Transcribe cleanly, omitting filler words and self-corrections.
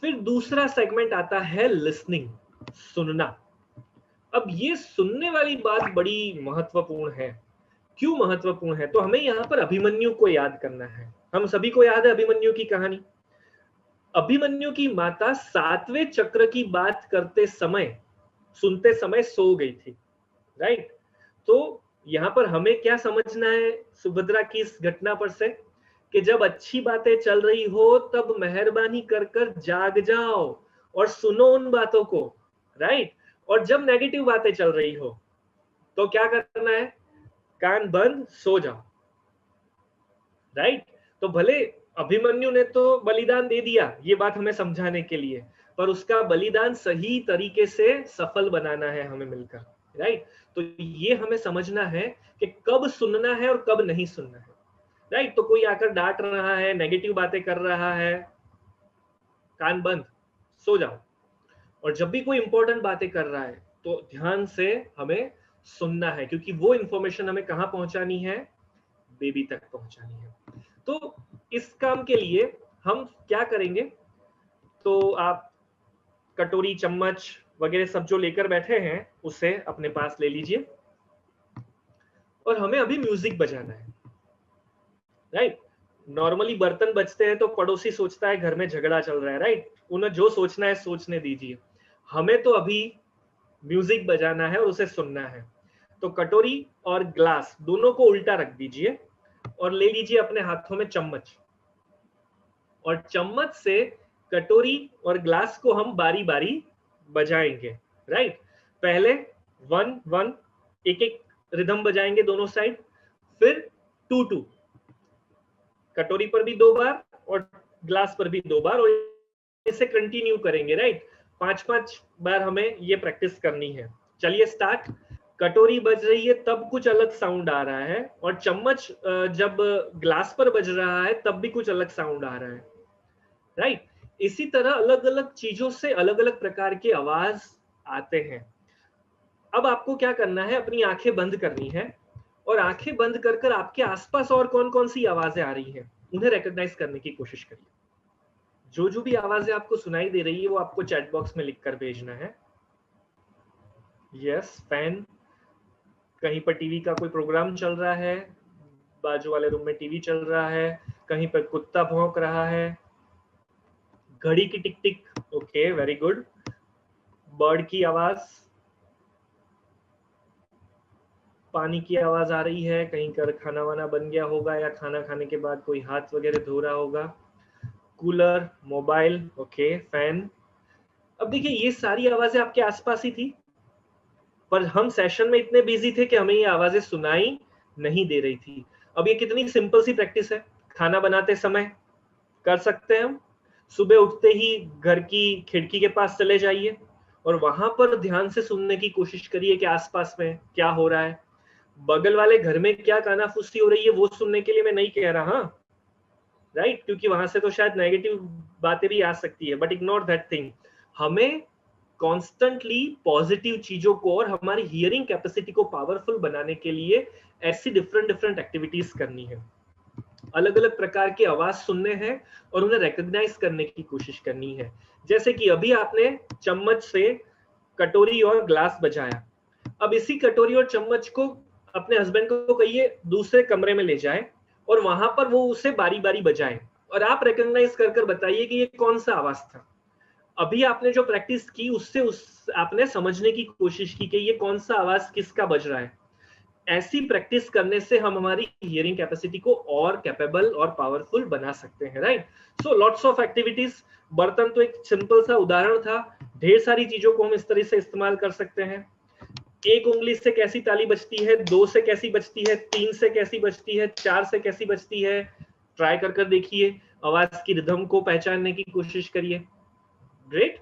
फिर दूसरा सेगमेंट आता है लिसनिंग, सुनना। अब ये सुनने वाली बात बड़ी महत्वपूर्ण है। क्यों महत्वपूर्ण है? तो हमें यहाँ पर अभिमन्यु को याद करना है। हम सभी को याद है अभिमन्यु की कहानी। अभिमन्यु की माता 7वें चक्र की बात करते समय, सुनते समय सो गई थी, राइट? तो यहाँ पर हमें क्या समझना है सुभद्रा की इस घटना पर से, कि जब अच्छी बातें चल रही हो तब मेहरबानी कर कर जाग जाओ और सुनो उन बातों को, राइट? और जब नेगेटिव बातें चल रही हो तो क्या करना है? कान बंद सो जाओ, राइट? तो भले अभिमन्यु ने तो बलिदान दे दिया ये बात हमें समझाने के लिए, पर उसका बलिदान सही तरीके से सफल बनाना है हमें मिलकर, राइट? तो ये हमें समझना है कि कब सुनना है और कब नहीं सुनना है, राइट? तो कोई आकर डांट रहा है, नेगेटिव बातें कर रहा है, कान बंद सो जाओ। और जब भी कोई इंपॉर्टेंट बातें कर रहा है तो ध्यान से हमें सुनना है, क्योंकि वो इंफॉर्मेशन हमें कहां पहुंचानी है? बेबी तक पहुंचानी है। तो इस काम के लिए हम क्या करेंगे? तो आप कटोरी, चम्मच वगैरह सब जो लेकर बैठे हैं उसे अपने पास ले लीजिए और हमें अभी म्यूजिक बजाना है, राइट? नॉर्मली बर्तन बजते हैं तो पड़ोसी सोचता है घर में झगड़ा चल रहा है, राइट? उन्हें जो सोचना है सोचने दीजिए। हमें तो अभी म्यूजिक बजाना है और उसे सुनना है। तो कटोरी और ग्लास दोनों को उल्टा रख दीजिए और ले लीजिए अपने हाथों में चम्मच, और चम्मच से कटोरी और ग्लास को हम बारी बारी बजाएंगे, राइट? पहले 1 1 एक एक रिदम बजाएंगे दोनों साइड, फिर 2 2, कटोरी पर भी 2 बार और ग्लास पर भी 2 बार, और इसे कंटिन्यू करेंगे, राइट? 5-5 बार हमें ये प्रैक्टिस करनी है। चलिए स्टार्ट। कटोरी बज रही है तब कुछ अलग साउंड आ रहा है, और चम्मच जब ग्लास पर बज रहा है तब भी कुछ अलग साउंड आ रहा है, राइट? इसी तरह अलग अलग चीजों से अलग अलग प्रकार के आवाज आते हैं। अब आपको क्या करना है? अपनी आंखें बंद करनी है और आंखें बंद कर कर आपके आसपास और कौन कौन सी आवाजें आ रही हैं उन्हें रिकॉग्नाइज करने की कोशिश करिए। जो भी आवाजें आपको सुनाई दे रही है वो आपको चैट बॉक्स में लिखकर भेजना है। यस, फैन, कहीं पर टीवी का कोई प्रोग्राम चल रहा है, बाजू वाले रूम में टीवी चल रहा है, कहीं पर कुत्ता भौंक रहा है, घड़ी की टिक टिक, ओके वेरी गुड, बर्ड की आवाज, पानी की आवाज आ रही है, कहीं कर खाना वाना बन गया होगा या खाना खाने के बाद कोई हाथ वगैरह धो रहा होगा, कूलर, मोबाइल, ओके, फैन। अब देखिए ये सारी आवाजें आपके आसपास ही थी, पर हम सेशन में इतने बिजी थे कि हमें ये आवाजें सुनाई नहीं दे रही थी। अब ये कितनी सिंपल सी प्रैक्टिस है, खाना बनाते समय कर सकते हैं हम। सुबह उठते ही घर की खिड़की के पास चले जाइए और वहां पर ध्यान से सुनने की कोशिश करिए कि आसपास में क्या हो रहा है। बगल वाले घर में क्या कानाफूसी हो रही है वो सुनने के लिए मैं नहीं कह रहा, राइट? क्योंकि वहां से तो शायद नेगेटिव बातें भी आ सकती है, बट इग्नोर दैट थिंग। हमें कॉन्स्टेंटली पॉजिटिव चीजों को और हमारी हियरिंग कैपेसिटी को पावरफुल बनाने के लिए ऐसी डिफरेंट डिफरेंट एक्टिविटीज करनी है। अलग अलग प्रकार की आवाज सुनने हैं और उन्हें रिकॉग्नाइज करने की कोशिश करनी है। जैसे कि अभी आपने चम्मच से कटोरी और ग्लास बजाया, अब इसी कटोरी और चम्मच को अपने हस्बैंड को कहिए दूसरे कमरे में ले जाए और वहां पर वो उसे बारी बारी बजाए और आप रिकॉग्नाइज कर कर बताइए कि ये कौन सा आवाज था। अभी आपने जो प्रैक्टिस की उससे आपने समझने की कोशिश की कि ये कौन सा आवाज किसका बज रहा है। ऐसी प्रैक्टिस करने से हम हमारी हियरिंग कैपेसिटी को और कैपेबल और पावरफुल बना सकते हैं, right? So lots of activities. बर्तन तो एक सिंपल सा उदाहरण था, ढेर सारी चीजों को हम इस तरह से इस्तेमाल कर सकते हैं। एक उंगली से कैसी ताली बजती है, 2 से कैसी बजती है, 3 से कैसी बजती है, 4 से कैसी बजती है, ट्राई कर कर देखिए, आवाज की रिदम को पहचानने की कोशिश करिए। ग्रेट।